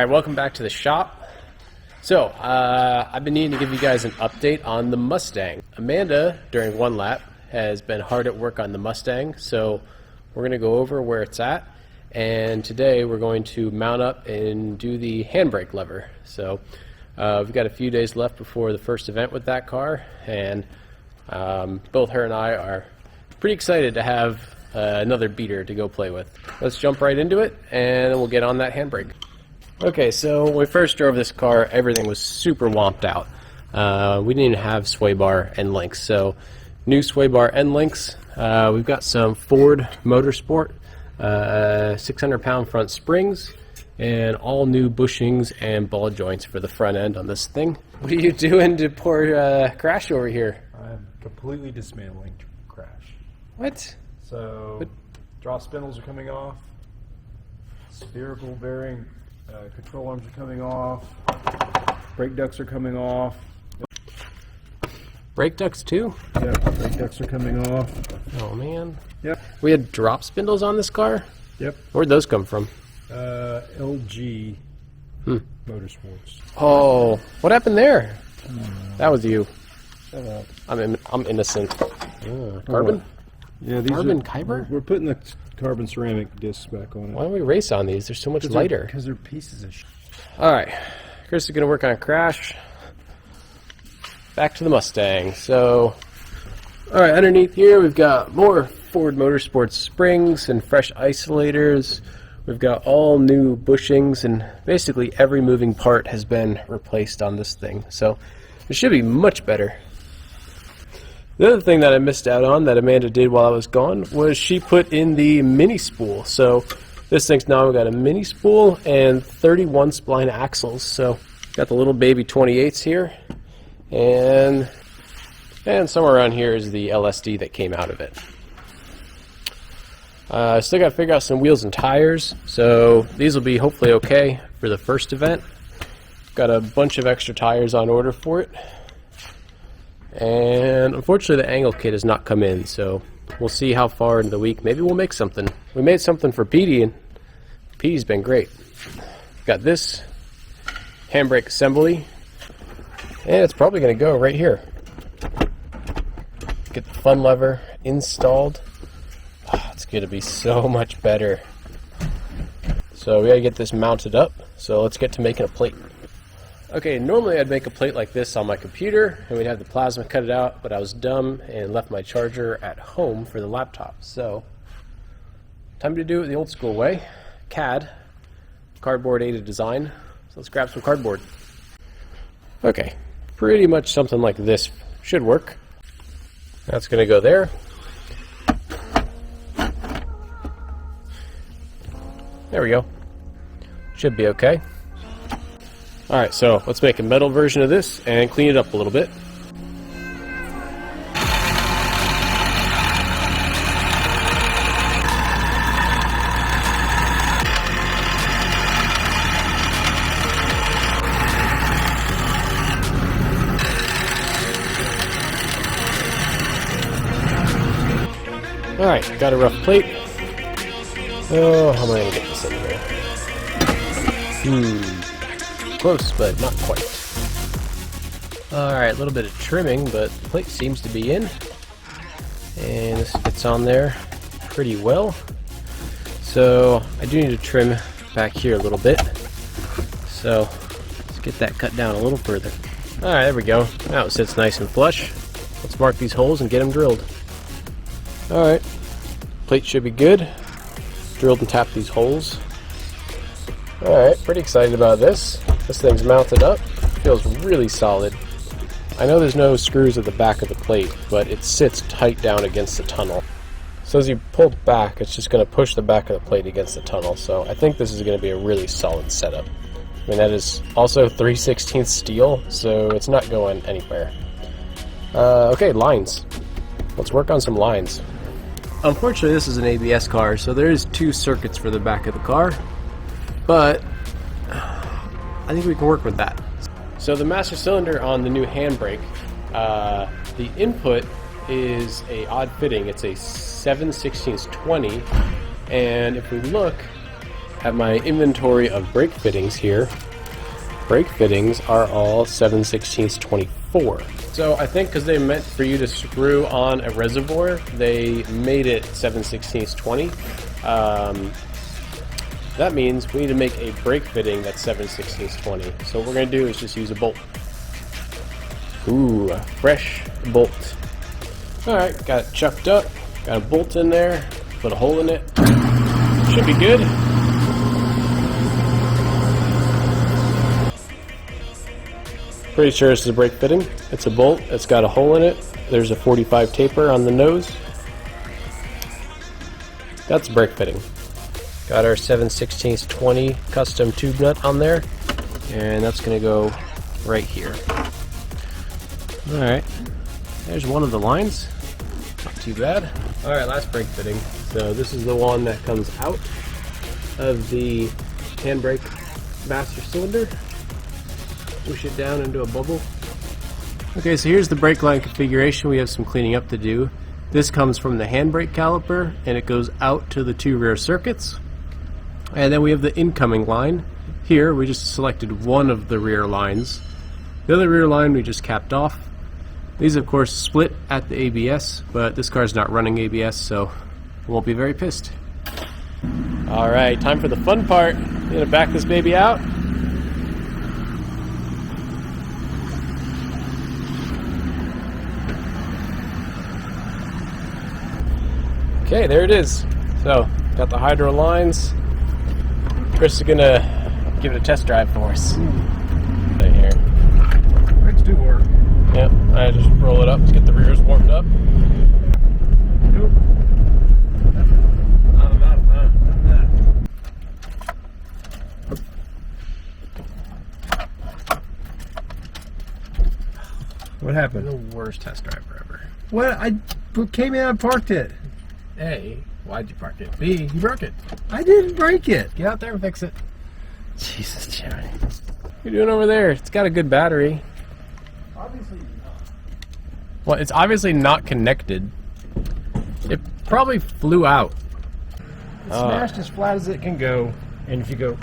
Alright, welcome back to the shop. So, I've been needing to give you guys an update on the Mustang. Amanda, during one lap, has been hard at work on the Mustang, so we're going to go over where it's at. And today we're going to mount up and do the handbrake lever. So, we've got a few days left before the first event with that car, and both her and I are pretty excited to have another beater to go play with. Let's jump right into it, and we'll get on that handbrake. Okay, so when we first drove this car, everything was super womped out. We didn't even have sway bar end links, so new sway bar end links. We've got some Ford Motorsport 600-pound front springs, and all new bushings and ball joints for the front end on this thing. What are you doing to poor Crash over here? I'm completely dismantling Crash. What? So, drop spindles are coming off, spherical bearing control arms are coming off, brake ducts are coming off. Brake ducts too? Yep, brake ducts are coming off. Oh man. Yep. We had drop spindles on this car? Yep. Where'd those come from? LG Motorsports. Oh, what happened there? That was you. Shut up. I'm innocent. Carbon? Yeah, these Carbon are, Kyber? We're putting the carbon ceramic discs back on it. Why don't we race on these? They're so much lighter. Because they're pieces of shit. Alright, Chris is going to work on Crash. Back to the Mustang. So, alright, underneath here we've got more Ford Motorsports springs and fresh isolators. We've got all new bushings, and basically every moving part has been replaced on this thing. So, it should be much better. The other thing that I missed out on that Amanda did while I was gone was she put in the Mini Spool. So this thing's now got a Mini Spool and 31 spline axles. So got the little baby 28s here, and somewhere around here is the LSD that came out of it. Still got to figure out some wheels and tires. So these will be hopefully okay for the first event. Got a bunch of extra tires on order for it. And unfortunately the angle kit has not come in, so we'll see how far into the week. Maybe we'll make something. We made something for Petey, and Petey's been great. Got this handbrake assembly, and it's probably going to go right here. Get the fun lever installed. It's going to be so much better. So we got to get this mounted up, so let's get to making a plate. Okay, normally I'd make a plate like this on my computer, and we'd have the plasma cut it out, but I was dumb and left my charger at home for the laptop. So, time to do it the old school way. CAD, cardboard aided design. So let's grab some cardboard. Okay, pretty much something like this should work. That's going to go there. There we go. Should be okay. Alright, so let's make a metal version of this and clean it up a little bit. Alright, got a rough plate. Oh, how am I going to get this in here? Close, but not quite. Alright, a little bit of trimming, but the plate seems to be in. And this fits on there pretty well. So, I do need to trim back here a little bit. So, let's get that cut down a little further. Alright, there we go. Now it sits nice and flush. Let's mark these holes and get them drilled. Alright, plate should be good. Drilled and tapped these holes. Alright, pretty excited about this. This thing's mounted up. Feels really solid. I know there's no screws at the back of the plate, but it sits tight down against the tunnel. So as you pull it back, it's just going to push the back of the plate against the tunnel. So I think this is going to be a really solid setup. I mean, that is also 3/16 steel, so it's not going anywhere. Okay, lines. Let's work on some lines. Unfortunately, this is an ABS car, so there is 2 circuits for the back of the car. But I think we can work with that. So the master cylinder on the new handbrake, the input is a odd fitting. It's a 7/16 20, and if we look, at my inventory of brake fittings here, brake fittings are all 7/16 24. So I think because they meant for you to screw on a reservoir, they made it 7/16 20. That means we need to make a brake fitting that's 7/16 20. So what we're going to do is just use a bolt. Ooh, a fresh bolt. Alright, got it chucked up, got a bolt in there, put a hole in it. Should be good. Pretty sure this is a brake fitting. It's a bolt, it's got a hole in it. There's a 45 taper on the nose. That's a brake fitting. Got our 7/16 20 custom tube nut on there, and that's going to go right here. Alright, there's one of the lines. Not too bad. Alright, last brake fitting. So this is the one that comes out of the handbrake master cylinder. Push it down into a bubble. Okay, so here's the brake line configuration. We have some cleaning up to do. This comes from the handbrake caliper, and it goes out to the two rear circuits. And then we have the incoming line. Here, we just selected one of the rear lines. The other rear line we just capped off. These, of course, split at the ABS, but this car's not running ABS, so I won't be very pissed. Alright, time for the fun part. I'm gonna back this baby out. Okay, there it is. So, got the hydro lines. Chris is gonna give it a test drive for us. Right here. Brakes do work. Yep, I just roll it up. Let's get the rears warmed up. Nope. Not enough, huh? What happened? The worst test driver ever. What? I came in and parked it. A, why'd you park it? B, you broke it. I didn't break it. Get out there and fix it. Jesus, Jerry. What are you doing over there? It's got a good battery. Obviously not. Well, it's obviously not connected. It probably flew out. It's smashed as flat as it can go, and if you go,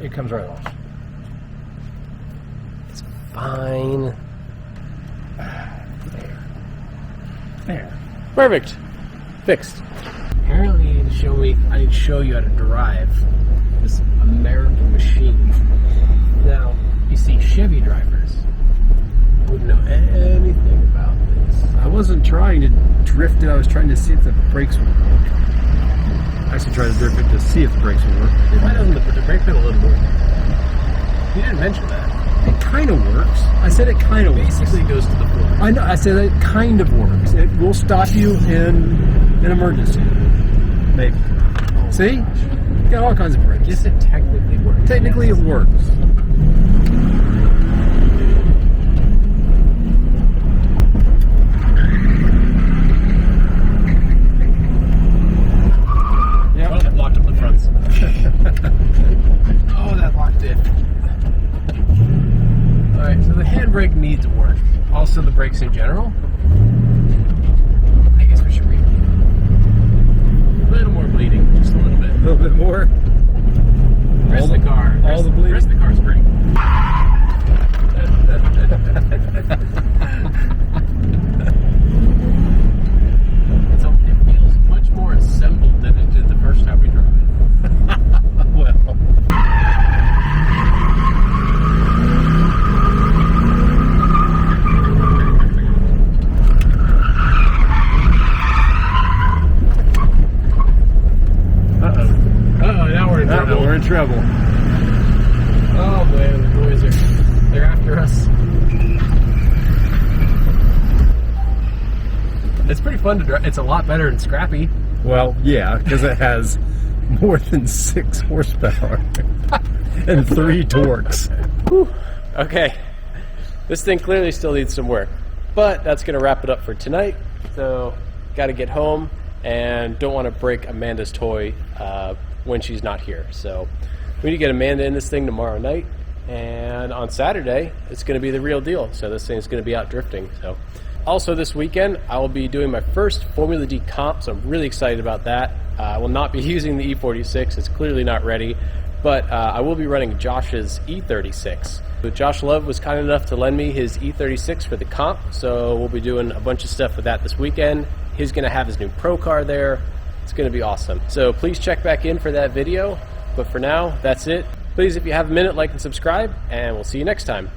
it comes right off. It's fine. There. Perfect. Fixed. Apparently you need to show me, I need to show you how to drive this American machine. Now, you see Chevy drivers wouldn't know anything about this. I wasn't trying to drift it, I was trying to see if the brakes would work. I actually tried to drift it to see if the brakes would work. Why doesn't the brake pedal wouldn't work? You didn't mention that. It kind of works. I said it kind of works. Basically goes to the floor. I know. I said it kind of works. It will stop you in an emergency. Maybe. Oh, see? Gosh. You got all kinds of brakes. Yes, it technically works. Technically, it works. Yep. Oh, that locked up the fronts. Oh, that locked it. Alright, so the handbrake needs work. Also the brakes in general. I guess we should read. A little more bleeding, just a little bit. A little bit more. The rest of the car. All the bleeding. The rest of the car's great. It feels much more assembled than it did the first time we drove it. Well. We're in trouble. Oh man, the boys they're after us. It's pretty fun to drive. It's a lot better than Scrappy. Well, yeah, because it has more than 6 horsepower and 3 torques. Whew. Okay, this thing clearly still needs some work, but that's going to wrap it up for tonight. So, got to get home and don't want to break Amanda's toy when she's not here. So we need to get Amanda in this thing tomorrow night, and on Saturday it's going to be the real deal. So this thing's going to be out drifting. So also this weekend I will be doing my first Formula D comp, so I'm really excited about that. I will not be using the E46. It's clearly not ready. but I will be running Josh's E36. So Josh Love was kind enough to lend me his E36 for the comp, so we'll be doing a bunch of stuff with that this weekend. He's going to have his new pro car there. It's going to be awesome. So please check back in for that video, but for now, that's it. Please, if you have a minute, like and subscribe, and we'll see you next time.